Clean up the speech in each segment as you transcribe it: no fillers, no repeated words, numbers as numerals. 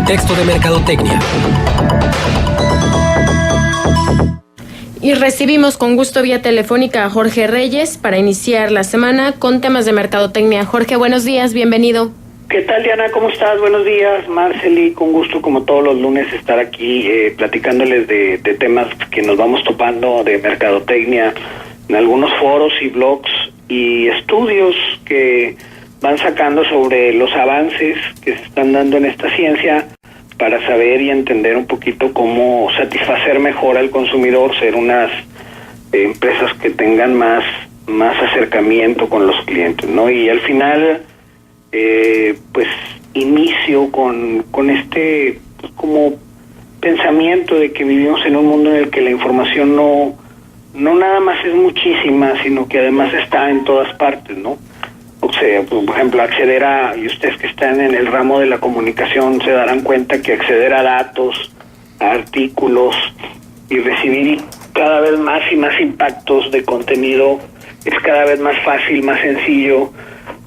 contexto de mercadotecnia. Y recibimos con gusto vía telefónica a Jorge Reyes para iniciar la semana con temas de mercadotecnia. Jorge, buenos días, bienvenido. ¿Qué tal, Diana? ¿Cómo estás? Buenos días, Marceli. Con gusto, como todos los lunes, estar aquí platicándoles de temas que nos vamos topando de mercadotecnia en algunos foros y blogs y estudios que van sacando sobre los avances que se están dando en esta ciencia para saber y entender un poquito cómo satisfacer mejor al consumidor, ser unas empresas que tengan más acercamiento con los clientes, ¿no? Y al final, pues inicio con este pues, como pensamiento de que vivimos en un mundo en el que la información no nada más es muchísima, sino que además está en todas partes, ¿no? O sea, por ejemplo, y ustedes que están en el ramo de la comunicación se darán cuenta que acceder a datos, a artículos y recibir cada vez más y más impactos de contenido es cada vez más fácil, más sencillo,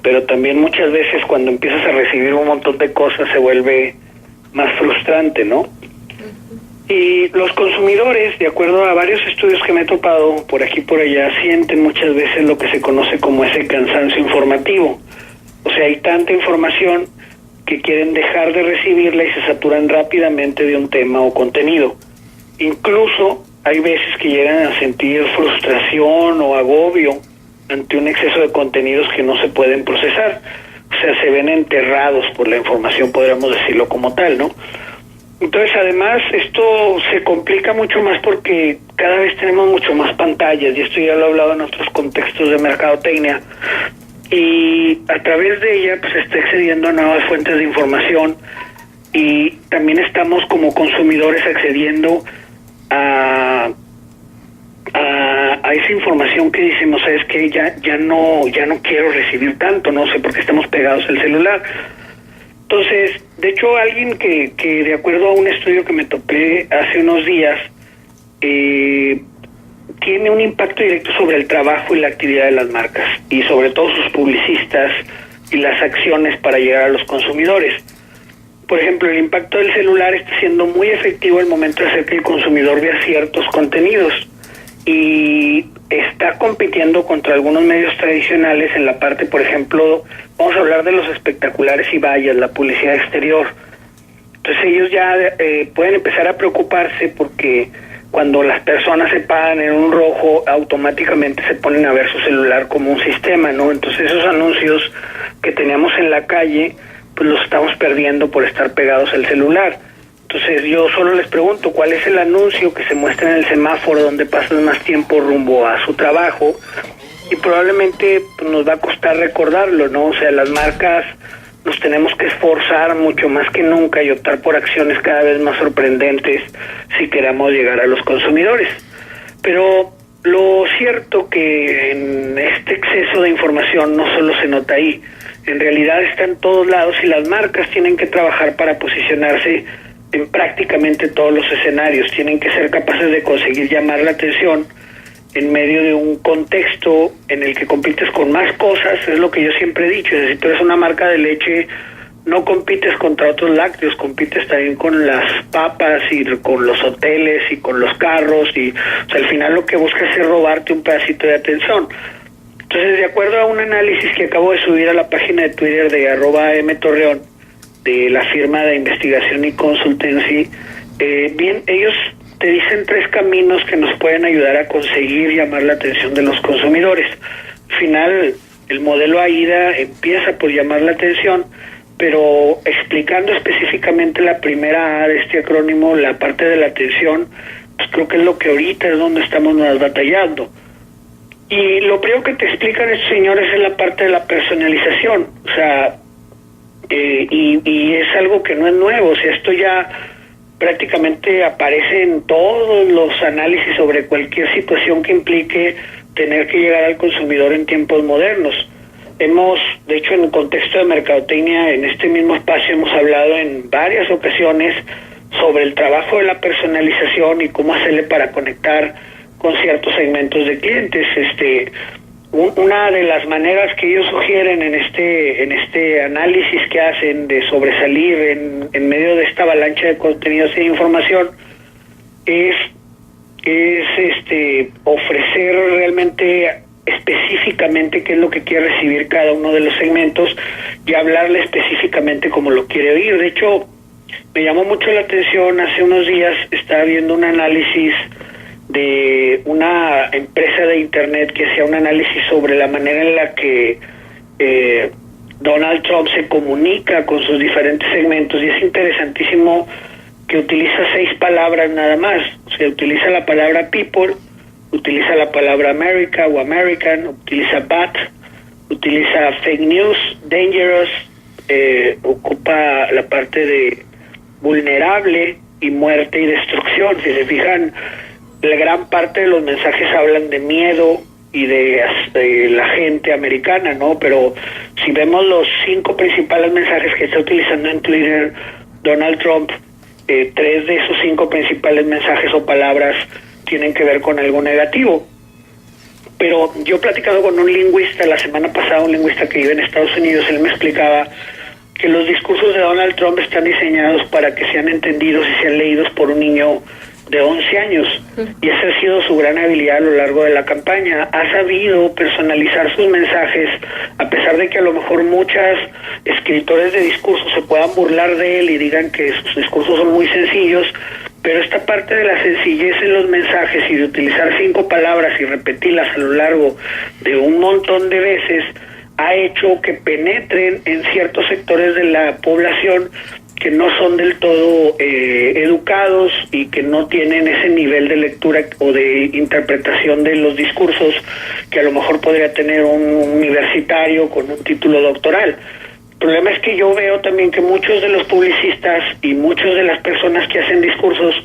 pero también muchas veces cuando empiezas a recibir un montón de cosas se vuelve más frustrante, ¿no? Y los consumidores, de acuerdo a varios estudios que me he topado por aquí y por allá, sienten muchas veces lo que se conoce como ese cansancio informativo. O sea, hay tanta información que quieren dejar de recibirla y se saturan rápidamente de un tema o contenido. Incluso hay veces que llegan a sentir frustración o agobio ante un exceso de contenidos que no se pueden procesar. O sea, se ven enterrados por la información, podríamos decirlo como tal, ¿no? Entonces, además, esto se complica mucho más porque cada vez tenemos mucho más pantallas, y esto ya lo he hablado en otros contextos de mercadotecnia, y a través de ella pues está accediendo a nuevas fuentes de información, y también estamos como consumidores accediendo a esa información que decimos, es que ya no quiero recibir tanto, no sé por qué estamos pegados al celular. Entonces, de hecho, alguien que de acuerdo a un estudio que me topé hace unos días, tiene un impacto directo sobre el trabajo y la actividad de las marcas, y sobre todo sus publicistas y las acciones para llegar a los consumidores. Por ejemplo, el impacto del celular está siendo muy efectivo al momento de hacer que el consumidor vea ciertos contenidos, y está compitiendo contra algunos medios tradicionales en la parte, por ejemplo, vamos a hablar de los espectaculares y vallas, la publicidad exterior. Entonces ellos ya pueden empezar a preocuparse porque cuando las personas se paran en un rojo, automáticamente se ponen a ver su celular como un sistema, ¿no? Entonces esos anuncios que teníamos en la calle, pues los estamos perdiendo por estar pegados al celular. Entonces yo solo les pregunto, ¿cuál es el anuncio que se muestra en el semáforo donde pasan más tiempo rumbo a su trabajo? Y probablemente pues, nos va a costar recordarlo, ¿no? O sea, las marcas nos tenemos que esforzar mucho más que nunca y optar por acciones cada vez más sorprendentes si queremos llegar a los consumidores. Pero lo cierto que en este exceso de información no solo se nota ahí, en realidad está en todos lados, y las marcas tienen que trabajar para posicionarse en prácticamente todos los escenarios. Tienen que ser capaces de conseguir llamar la atención en medio de un contexto en el que compites con más cosas. Es lo que yo siempre he dicho, es decir, tú eres una marca de leche, no compites contra otros lácteos, compites también con las papas y con los hoteles y con los carros, y o sea, al final lo que buscas es robarte un pedacito de atención. Entonces, de acuerdo a un análisis que acabo de subir a la página de Twitter de @mtorreon, de la firma de investigación y consultancy, bien, ellos te dicen 3 caminos que nos pueden ayudar a conseguir llamar la atención de los consumidores. Al final, el modelo AIDA empieza por llamar la atención, pero explicando específicamente la primera A de este acrónimo, la parte de la atención, pues creo que es lo que ahorita es donde estamos más batallando. Y lo primero que te explican estos señores es la parte de la personalización, o sea, y es algo que no es nuevo, o sea, esto ya prácticamente aparece en todos los análisis sobre cualquier situación que implique tener que llegar al consumidor en tiempos modernos. Hemos, de hecho, en el contexto de mercadotecnia, en este mismo espacio hemos hablado en varias ocasiones sobre el trabajo de la personalización y cómo hacerle para conectar con ciertos segmentos de clientes. una de las maneras que ellos sugieren en este análisis que hacen de sobresalir en medio de esta avalancha de contenidos y de información es ofrecer realmente específicamente qué es lo que quiere recibir cada uno de los segmentos y hablarle específicamente como lo quiere oír. De hecho, me llamó mucho la atención, hace unos días estaba viendo un análisis de una empresa de internet que hacía un análisis sobre la manera en la que Donald Trump se comunica con sus diferentes segmentos, y es interesantísimo que utiliza 6 palabras nada más. O sea, utiliza la palabra people, utiliza la palabra America o American, utiliza bat, utiliza fake news, dangerous, ocupa la parte de vulnerable y muerte y destrucción. Si se fijan, la gran parte de los mensajes hablan de miedo y de la gente americana, ¿no? Pero si vemos los 5 principales mensajes que está utilizando en Twitter Donald Trump, 3 de esos 5 principales mensajes o palabras tienen que ver con algo negativo. Pero yo he platicado con un lingüista la semana pasada, un lingüista que vive en Estados Unidos. Él me explicaba que los discursos de Donald Trump están diseñados para que sean entendidos y sean leídos por un niño de 11 años, y esa ha sido su gran habilidad a lo largo de la campaña. Ha sabido personalizar sus mensajes, a pesar de que a lo mejor muchos escritores de discursos se puedan burlar de él y digan que sus discursos son muy sencillos, pero esta parte de la sencillez en los mensajes y de utilizar 5 palabras y repetirlas a lo largo de un montón de veces ha hecho que penetren en ciertos sectores de la población que no son del todo educados y que no tienen ese nivel de lectura o de interpretación de los discursos que a lo mejor podría tener un universitario con un título doctoral. El problema es que yo veo también que muchos de los publicistas y muchas de las personas que hacen discursos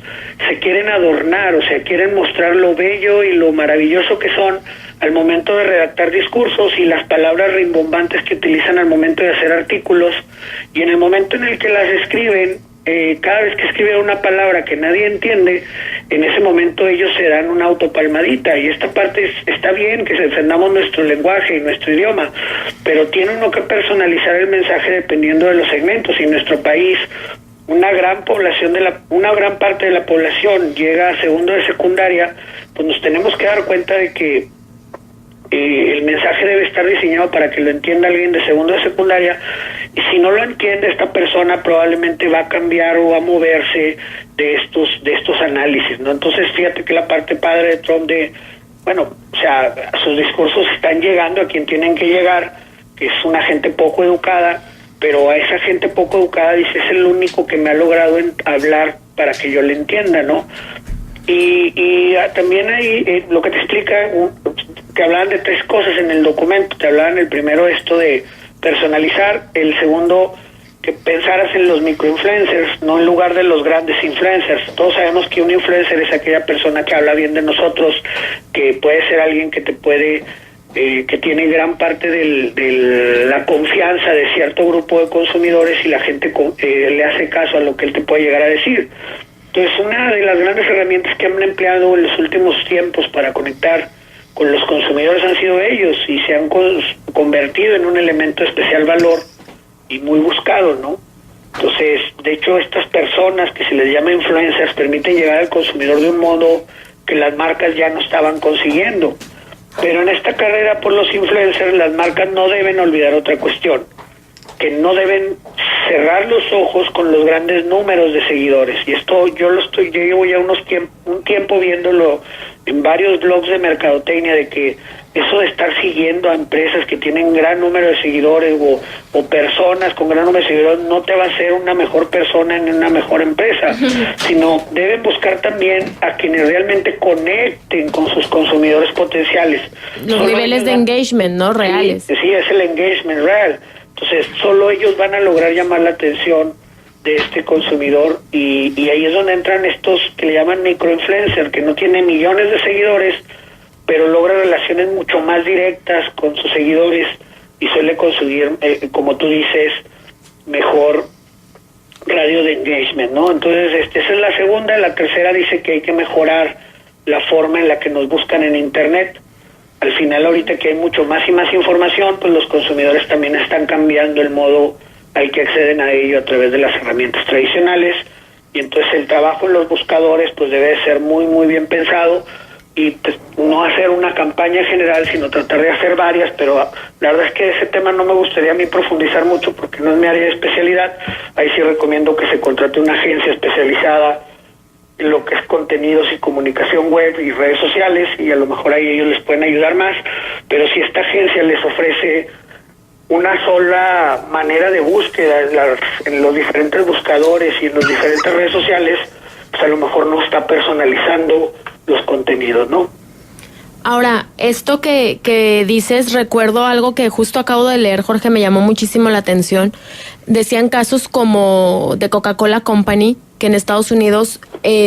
se quieren adornar, o sea, quieren mostrar lo bello y lo maravilloso que son al momento de redactar discursos y las palabras rimbombantes que utilizan al momento de hacer artículos, y en el momento en el que las escriben, cada vez que escriben una palabra que nadie entiende, en ese momento ellos se dan una autopalmadita, y esta parte está bien que defendamos nuestro lenguaje y nuestro idioma, pero tiene uno que personalizar el mensaje dependiendo de los segmentos. Y en nuestro país una gran parte de la población llega a segundo de secundaria, pues nos tenemos que dar cuenta de que el mensaje debe estar diseñado para que lo entienda alguien de segundo de secundaria, y si no lo entiende esta persona probablemente va a cambiar o va a moverse de estos análisis, ¿no? Entonces fíjate que la parte padre de Trump sus discursos están llegando a quien tienen que llegar, que es una gente poco educada, pero a esa gente poco educada dice, es el único que me ha logrado hablar para que yo le entienda, ¿no? Y también hay lo que te explica, te hablaban de 3 cosas en el documento. Te hablaban el primero esto de personalizar, el segundo que pensaras en los microinfluencers, no en lugar de los grandes influencers. Todos sabemos que un influencer es aquella persona que habla bien de nosotros, que puede ser alguien que te puede, que tiene gran parte de la confianza de cierto grupo de consumidores, y la gente le hace caso a lo que él te puede llegar a decir. Entonces, una de las grandes herramientas que han empleado en los últimos tiempos para conectar con los consumidores han sido ellos, y se han convertido en un elemento de especial valor y muy buscado, ¿no? Entonces, de hecho, estas personas que se les llama influencers permiten llegar al consumidor de un modo que las marcas ya no estaban consiguiendo. Pero en esta carrera por los influencers, las marcas no deben olvidar otra cuestión, que no deben cerrar los ojos con los grandes números de seguidores. Y esto yo llevo ya un tiempo viéndolo en varios blogs de mercadotecnia, de que eso de estar siguiendo a empresas que tienen gran número de seguidores o personas con gran número de seguidores no te va a hacer una mejor persona ni una mejor empresa, sino deben buscar también a quienes realmente conecten con sus consumidores potenciales. Los niveles de engagement, ¿no? Reales. Sí, es el engagement real. Entonces, solo ellos van a lograr llamar la atención de este consumidor, y ahí es donde entran estos que le llaman microinfluencer, que no tienen millones de seguidores, pero logra relaciones mucho más directas con sus seguidores y suele conseguir, como tú dices, mejor radio de engagement, ¿no? Entonces, esa es la segunda. La tercera dice que hay que mejorar la forma en la que nos buscan en Internet. al final ahorita que hay mucho más y más información, pues los consumidores también están cambiando el modo al que acceden a ello a través de las herramientas tradicionales, y entonces el trabajo en los buscadores pues debe ser muy muy bien pensado, y pues no hacer una campaña general, sino tratar de hacer varias, pero la verdad es que ese tema no me gustaría a mí profundizar mucho porque no es mi área de especialidad. Ahí sí recomiendo que se contrate una agencia especializada en lo que es contenidos y comunicación web y redes sociales, y a lo mejor ahí ellos les pueden ayudar más, pero si esta agencia les ofrece una sola manera de búsqueda en los diferentes buscadores y en las diferentes redes sociales, pues a lo mejor no está personalizando los contenidos, ¿no? Ahora, esto que dices, recuerdo algo que justo acabo de leer, Jorge, me llamó muchísimo la atención. Decían casos como de Coca-Cola Company, que en Estados Unidos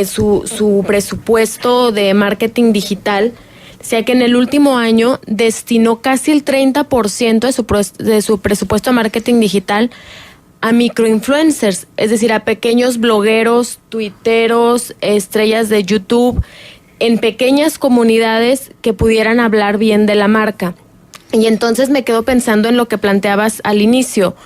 su presupuesto de marketing digital, decía que en el último año destinó casi el 30% de su presupuesto de marketing digital a microinfluencers, es decir, a pequeños blogueros, tuiteros, estrellas de YouTube, en pequeñas comunidades que pudieran hablar bien de la marca. Y entonces me quedo pensando en lo que planteabas al inicio.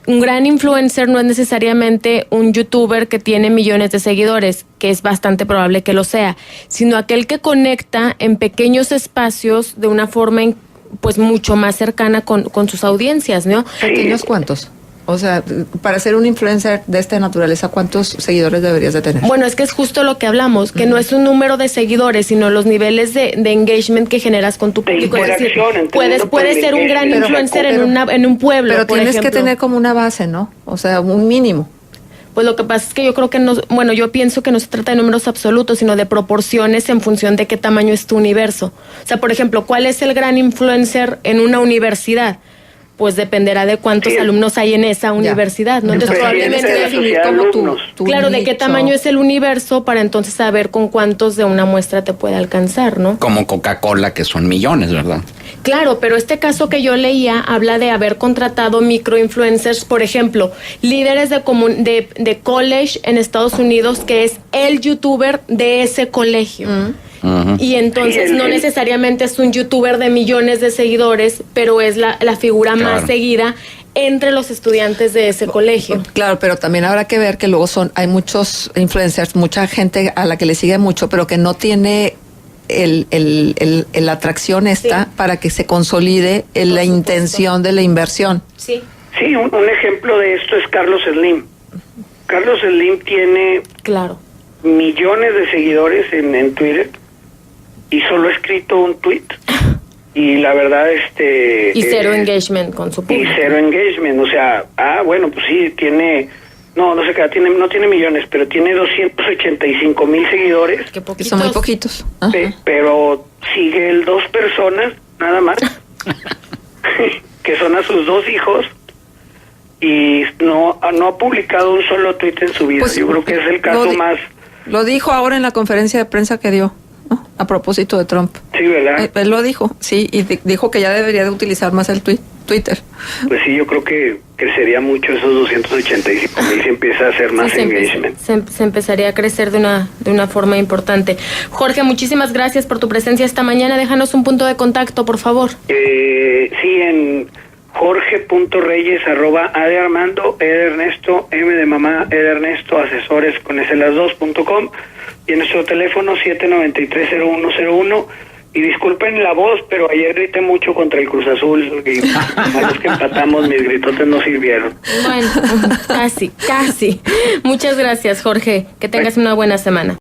Un gran influencer no es necesariamente un youtuber que tiene millones de seguidores, que es bastante probable que lo sea, sino aquel que conecta en pequeños espacios de una forma pues mucho más cercana con sus audiencias, ¿no? ¿Pequeños cuántos? O sea, para ser un influencer de esta naturaleza, ¿cuántos seguidores deberías de tener? Bueno, es que es justo lo que hablamos, que no es un número de seguidores, sino los niveles de engagement que generas con tu público. Es decir, puedes ser un gran influencer en un pueblo, pero por tienes ejemplo. que tener como una base, ¿no? O sea, un mínimo. Pues lo que pasa es que yo creo que yo pienso que no se trata de números absolutos, sino de proporciones en función de qué tamaño es tu universo. O sea, por ejemplo, ¿cuál es el gran influencer en una universidad? Pues dependerá de cuántos alumnos hay en esa universidad, ¿no? Entonces probablemente definir como tu claro, nicho. de qué tamaño es el universo para entonces saber con cuántos de una muestra te puede alcanzar, ¿no? Como Coca-Cola, que son millones, ¿verdad? Claro, pero este caso que yo leía habla de haber contratado microinfluencers, por ejemplo, líderes de college en Estados Unidos, que es el youtuber de ese colegio. Y entonces no necesariamente es un youtuber de millones de seguidores, pero es la figura más seguida entre los estudiantes de ese colegio. Claro, pero también habrá que ver que luego hay muchos influencers, mucha gente a la que le sigue mucho, pero que no tiene la atracción para que se consolide la intención de la inversión. Sí, un ejemplo de esto es Carlos Slim. Carlos Slim tiene millones de seguidores en Twitter y solo ha escrito un tweet. Y la verdad, y cero engagement con su público. Y cero engagement, o sea, bueno, pues sí, tiene... No sé qué, no tiene millones, pero tiene 285,000 seguidores. Qué poquitos. Son muy poquitos. Pero sigue 2 personas, nada más, que son a sus 2 hijos, y no ha publicado un solo tweet en su vida. Pues, yo creo que es el caso más... Lo dijo ahora en la conferencia de prensa que dio, ¿no? A propósito de Trump. Sí, ¿verdad? Él lo dijo, sí, y dijo que ya debería de utilizar más el Twitter. Pues sí, yo creo que crecería mucho esos 285,000 si empieza a hacer más engagement. Se empezaría a crecer de una forma importante. Jorge, muchísimas gracias por tu presencia esta mañana. Déjanos un punto de contacto, por favor. Sí, en jorge.reyes@A de Armando, E de Ernesto, M de mamá, E de Ernesto, asesores con @las2.com, y en nuestro teléfono 793-0101. Y disculpen la voz, pero ayer grité mucho contra el Cruz Azul, y a los que empatamos mis gritotes no sirvieron. Bueno, casi. Muchas gracias, Jorge. Que tengas una buena semana.